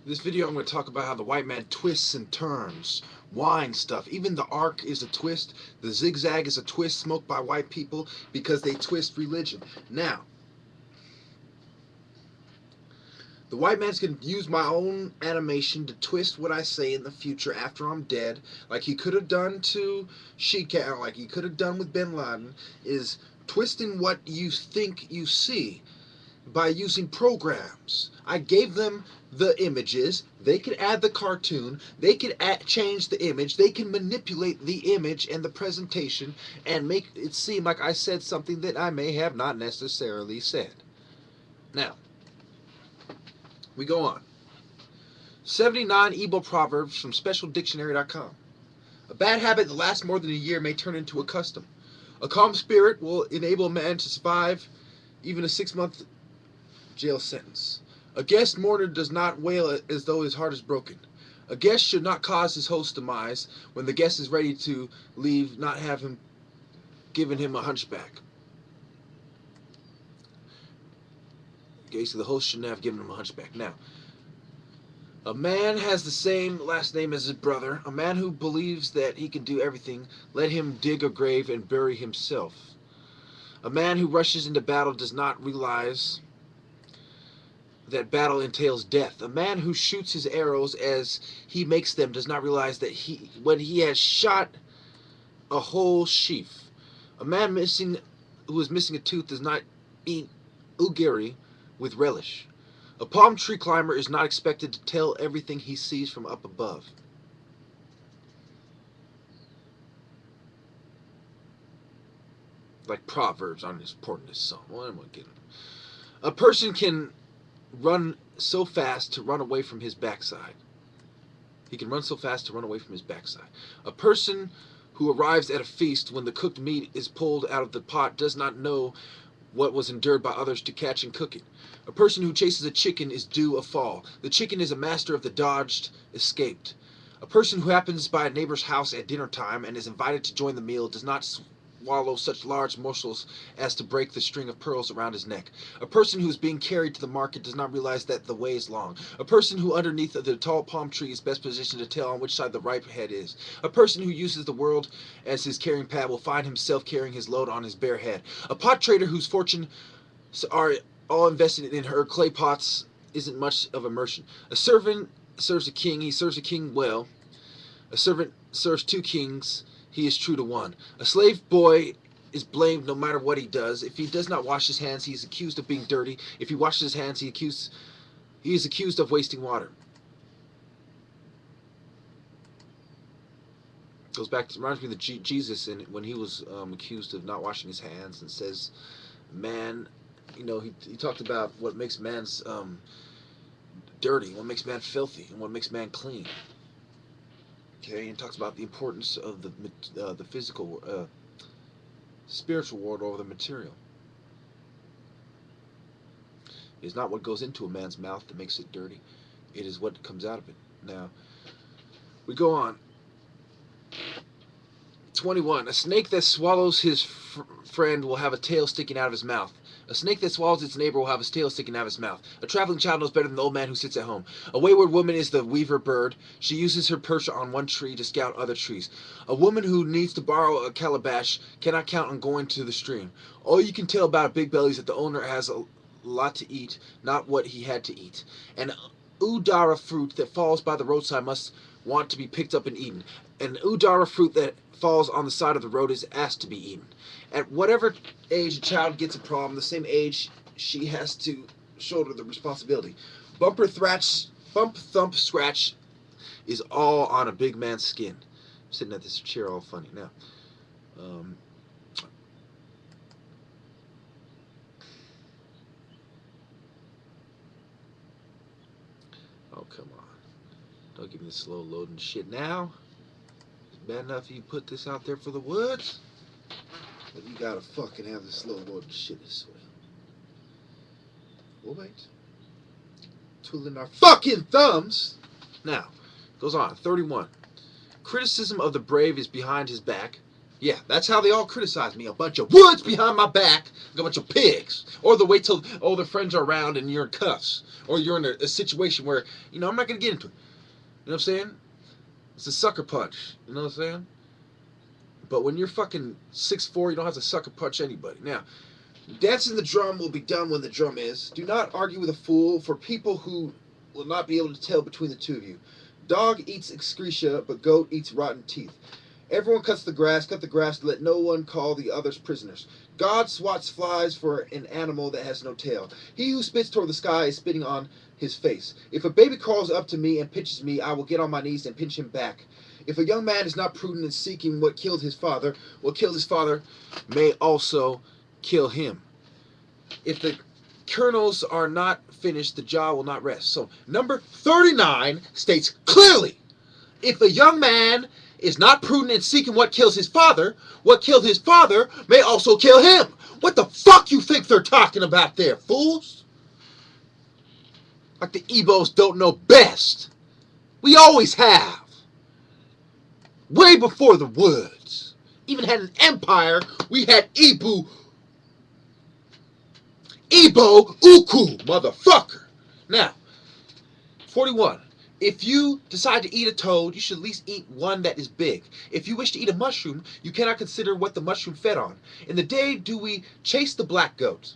In this video, I'm going to talk about how the white man twists and turns, winds stuff. Even the arc is a twist. The zigzag is a twist smoked by white people because they twist religion. Now, the white man's going to use my own animation to twist what I say in the future after I'm dead, like he could have done to Shika, like he could have done with Bin Laden, is twisting what you think you see by using programs. I gave them the images. They could add the cartoon. They could change the image. They can manipulate the image and the presentation and make it seem like I said something that I may have not necessarily said. Now, we go on. 79 evil proverbs from specialdictionary.com. A bad habit that lasts more than a year may turn into a custom. A calm spirit will enable a man to survive even a 6-month jail sentence. A guest mourner does not wail as though his heart is broken. A guest should not cause his host's demise. When the guest is ready to leave, not have him given him a hunchback. Okay, so the host shouldn't have given him a hunchback. Now, a man has the same last name as his brother. A man who believes that he can do everything, let him dig a grave and bury himself. A man who rushes into battle does not realize that battle entails death. A man who shoots his arrows as he makes them does not realize that when he has shot a whole sheaf. A man who is missing a tooth does not eat ugiri with relish. A palm tree climber is not expected to tell everything he sees from up above. Like proverbs aren't as important as some. What am I getting? A person can run so fast to run away from his backside. He can run so fast to run away from his backside. A person who arrives at a feast when the cooked meat is pulled out of the pot does not know what was endured by others to catch and cook it. A person who chases a chicken is due a fall. The chicken is a master of the dodged, escaped. A person who happens by a neighbor's house at dinner time and is invited to join the meal does not swallow such large morsels as to break the string of pearls around his neck. A person who is being carried to the market does not realize that the way is long. A person who underneath the tall palm tree is best positioned to tell on which side the ripe head is. A person who uses the world as his carrying pad will find himself carrying his load on his bare head. A pot trader whose fortune are all invested in her clay pots isn't much of a merchant. A servant serves a king, he serves a king well. A servant serves 2 kings, he is true to one. A slave boy is blamed no matter what he does. If he does not wash his hands, he is accused of being dirty. If he washes his hands, he is accused of wasting water. Goes back to, reminds me of Jesus when he was accused of not washing his hands, and says, man, he talked about what makes man's dirty, what makes man filthy, and what makes man clean. Okay, and talks about the importance of the physical, spiritual world over the material. It is not what goes into a man's mouth that makes it dirty. It is what comes out of it. Now, we go on. 21. A snake that swallows his friend will have a tail sticking out of his mouth. A snake that swallows its neighbor will have his tail sticking out of his mouth. A traveling child knows better than the old man who sits at home. A wayward woman is the weaver bird. She uses her perch on one tree to scout other trees. A woman who needs to borrow a calabash cannot count on going to the stream. All you can tell about a big belly is that the owner has a lot to eat, not what he had to eat. An udara fruit that falls by the roadside must want to be picked up and eaten. An udara fruit that falls on the side of the road is asked to be eaten. At whatever age a child gets a problem, the same age she has to shoulder the responsibility. Bump, thump, scratch is all on a big man's skin. I'm sitting at this chair all funny now. Oh, come on. Don't give me the slow loading shit now. It's bad enough you put this out there for the woods, but you gotta fucking have the slow loading shit as well. We'll wait. Twiddling our fucking thumbs. Now, goes on. 31. Criticism of the brave is behind his back. Yeah, that's how they all criticize me. A bunch of woods behind my back, like a bunch of pigs. Or they wait till all their friends are around and you're in cuffs. Or you're in a situation where, I'm not going to get into it. You know what I'm saying? It's a sucker punch. You know what I'm saying? But when you're fucking 6'4", you don't have to sucker punch anybody. Now, dancing the drum will be done when the drum is. Do not argue with a fool, for people who will not be able to tell between the two of you. Dog eats excreta, but goat eats rotten teeth. Everyone cuts the grass, cut the grass, let no one call the others prisoners. God swats flies for an animal that has no tail. He who spits toward the sky is spitting on his face. If a baby crawls up to me and pinches me, I will get on my knees and pinch him back. If a young man is not prudent in seeking what killed his father may also kill him. If the kernels are not finished, the jaw will not rest. So, number 39 states clearly, if a young man is not prudent in seeking what killed his father may also kill him. What the fuck you think they're talking about there, fools? Like the Ebos don't know best. We always have. Way before the woods. Even had an empire, we had Ebo Uku, motherfucker. Now, 41. If you decide to eat a toad, you should at least eat one that is big. If you wish to eat a mushroom, you cannot consider what the mushroom fed on. In the day do we chase the black goat.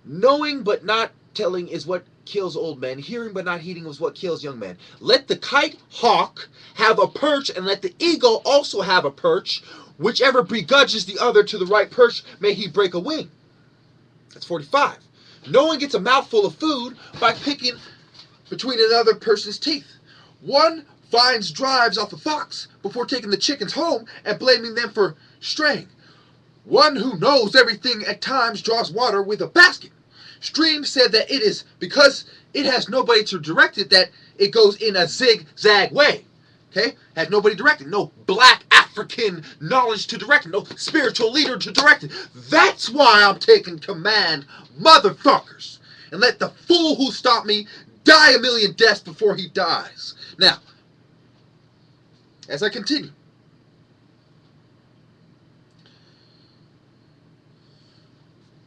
Knowing but not telling is what kills old men. Hearing but not heeding is what kills young men. Let the kite hawk have a perch, and let the eagle also have a perch. Whichever begrudges the other to the right perch, may he break a wing. That's 45. No one gets a mouthful of food by picking between another person's teeth. One finds drives off a fox before taking the chickens home and blaming them for straying. One who knows everything at times draws water with a basket. Stream said that it is because it has nobody to direct it that it goes in a zigzag way. Okay? Has nobody directing. No black African knowledge to direct it. No spiritual leader to direct it. That's why I'm taking command, motherfuckers. And let the fool who stopped me die a million deaths before he dies. Now, as I continue.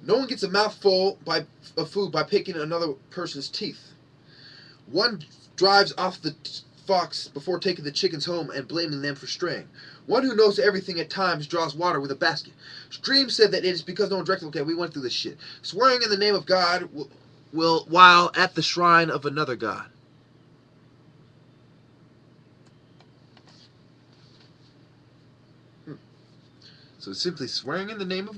No one gets a mouthful of food by picking another person's teeth. One drives off the fox before taking the chickens home and blaming them for straying. One who knows everything at times draws water with a basket. Stream said that it is because no one directed. Okay, we went through this shit. Swearing in the name of God will while at the shrine of another God. So simply swearing in the name of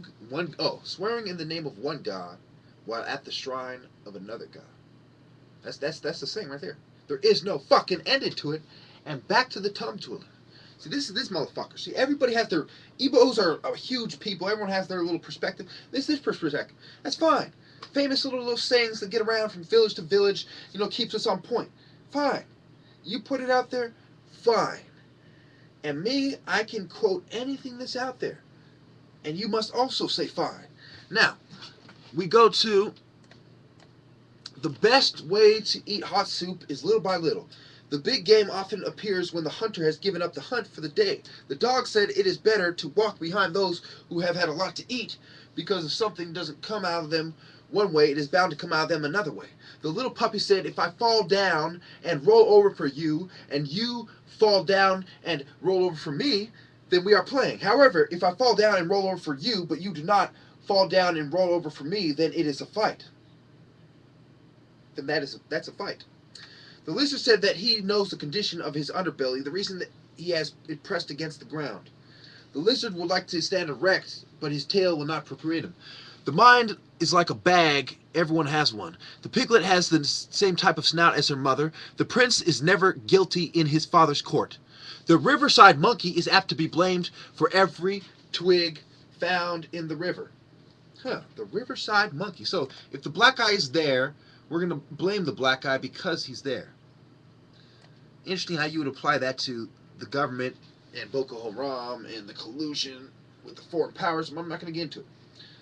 swearing in the name of one God while at the shrine of another God. That's the saying right there. There is no fucking ending to it. And back to the tum twiller. See, this motherfucker. See, everybody has their Ebos are huge people. Everyone has their little perspective. This perspective. That's fine. Famous little sayings that get around from village to village, keeps us on point. Fine. You put it out there, fine. And me, I can quote anything that's out there. And you must also say fine. Now, we go to the best way to eat hot soup is little by little. The big game often appears when the hunter has given up the hunt for the day. The dog said it is better to walk behind those who have had a lot to eat, because if something doesn't come out of them one way, it is bound to come out of them another way. The little puppy said, if I fall down and roll over for you, and you fall down and roll over for me, then we are playing. However, if I fall down and roll over for you, but you do not fall down and roll over for me, then it is a fight. Then that's a fight. The lizard said that he knows the condition of his underbelly, the reason that he has it pressed against the ground. The lizard would like to stand erect, but his tail will not permit him. The mind is like a bag, everyone has one. The piglet has the same type of snout as her mother. The prince is never guilty in his father's court. The riverside monkey is apt to be blamed for every twig found in the river. The riverside monkey. So if the black guy is there, we're going to blame the black guy because he's there. Interesting how you would apply that to the government and Boko Haram and the collusion with the foreign powers. I'm not going to get into it.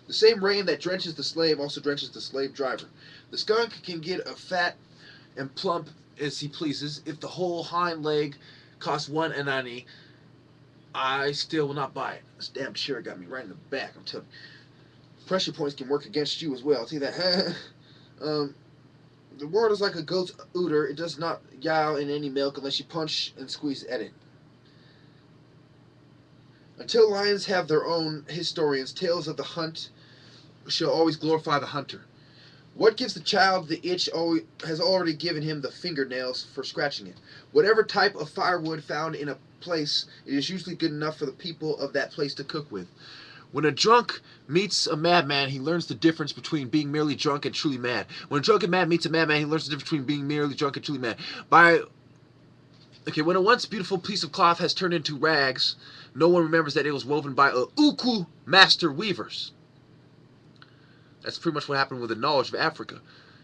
The same rain that drenches the slave also drenches the slave driver. The skunk can get a fat and plump as he pleases if the whole hind leg costs 1 anani. I still will not buy it. This damn chair got me right in the back. I'm telling you. Pressure points can work against you as well. I'll tell you that. The world is like a goat's udder. It does not yowl in any milk unless you punch and squeeze at it. Until lions have their own historians, tales of the hunt shall always glorify the hunter. What gives the child the itch has already given him the fingernails for scratching it. Whatever type of firewood found in a place, it is usually good enough for the people of that place to cook with. When a drunk meets a madman, he learns the difference between being merely drunk and truly mad. When a drunken man meets a madman, he learns the difference between being merely drunk and truly mad. When a once beautiful piece of cloth has turned into rags, no one remembers that it was woven by a uku master weavers. That's pretty much what happened with the knowledge of Africa.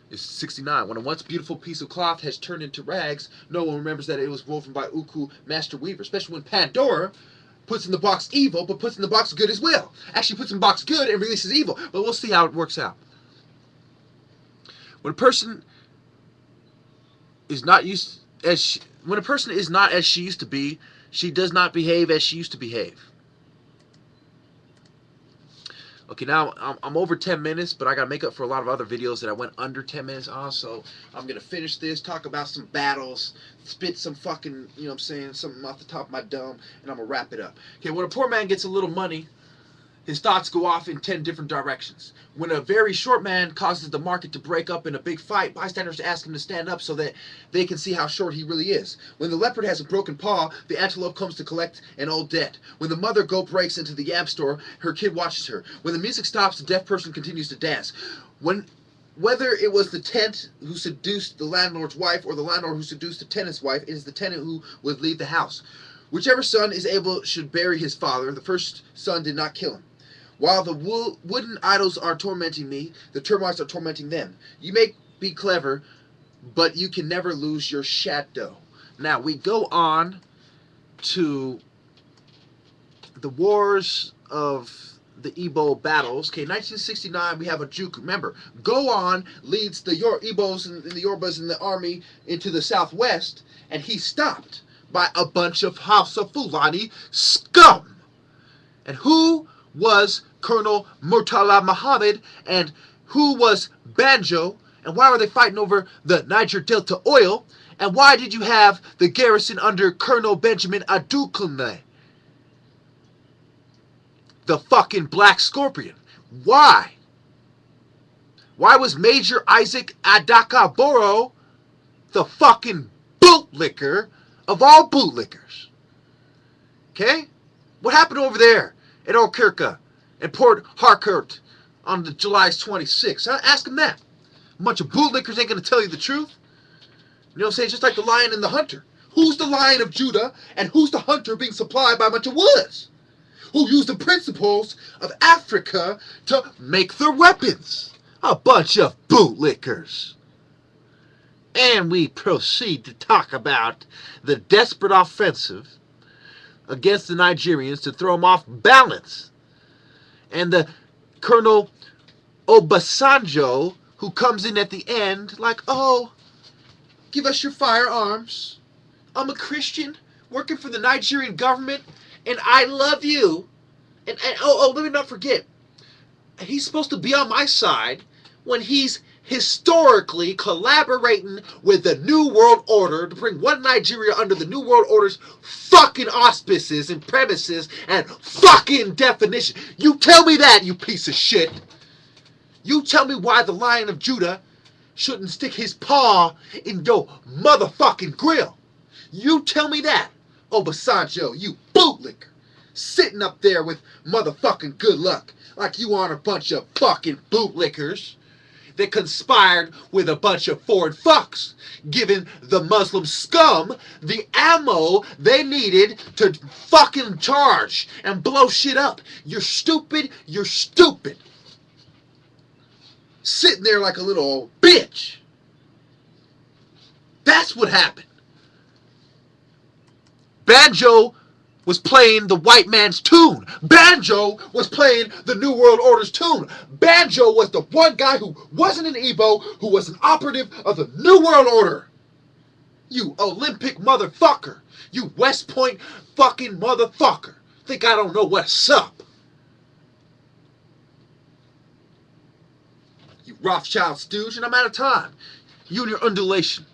It's 69. When a once beautiful piece of cloth has turned into rags, no one remembers that it was woven by uku master weavers. Especially when Pandora puts in the box evil, but puts in the box good as well. Actually puts in the box good and releases evil. But we'll see how it works out. When a person is not when a person is not as she used to be, she does not behave as she used to behave. Okay, now I'm over 10 minutes, but I got to make up for a lot of other videos that I went under 10 minutes on, so I'm going to finish this, talk about some battles, spit some fucking, you know what I'm saying, something off the top of my dome, and I'm going to wrap it up. Okay, when a poor man gets a little money, his thoughts go off in 10 different directions. When a very short man causes the market to break up in a big fight, bystanders ask him to stand up so that they can see how short he really is. When the leopard has a broken paw, the antelope comes to collect an old debt. When the mother goat breaks into the yam store, her kid watches her. When the music stops, the deaf person continues to dance. Whether it was the tenant who seduced the landlord's wife or the landlord who seduced the tenant's wife, it is the tenant who would leave the house. Whichever son is able should bury his father. The first son did not kill him. While the wooden idols are tormenting me, the termites are tormenting them. You may be clever, but you can never lose your shadow. Now, we go on to the wars of the Igbo battles. Okay, 1969, we have a Juku. Remember, Go On leads the Igbos and the Yorubas and the army into the southwest, and he's stopped by a bunch of House of Fulani scum. And who was Colonel Murtala Muhammad, and who was Banjo, and why were they fighting over the Niger Delta oil, and why did you have the garrison under Colonel Benjamin Adukunle, the fucking Black Scorpion? Why? Why was Major Isaac Adakaboro the fucking bootlicker of all bootlickers? Okay? What happened over there at Okirka and Port Harcourt on the July 26th? Ask him that. A bunch of bootlickers ain't going to tell you the truth. You know what I'm saying? Just like the lion and the hunter. Who's the lion of Judah and who's the hunter being supplied by a bunch of woods? Who use the principles of Africa to make their weapons? A bunch of bootlickers. And we proceed to talk about the desperate offensive against the Nigerians to throw them off balance. And the Colonel Obasanjo, who comes in at the end like, oh, give us your firearms. I'm a Christian working for the Nigerian government, and I love you. And let me not forget, he's supposed to be on my side when he's historically collaborating with the New World Order to bring one Nigeria under the New World Order's fucking auspices and premises and fucking definition. You tell me that, you piece of shit. You tell me why the Lion of Judah shouldn't stick his paw in your motherfucking grill. You tell me that, Obasanjo, you bootlicker, sitting up there with motherfucking Good Luck like you aren't a bunch of fucking bootlickers that conspired with a bunch of foreign fucks, giving the Muslim scum the ammo they needed to fucking charge and blow shit up. You're stupid, you're stupid. Sitting there like a little old bitch. That's what happened. Banjo was playing the white man's tune. Banjo was playing the New World Order's tune. Banjo was the one guy who wasn't an Igbo, who was an operative of the New World Order. You Olympic motherfucker. You West Point fucking motherfucker. Think I don't know what's up? You Rothschild stooge, and I'm out of time. You and your undulation.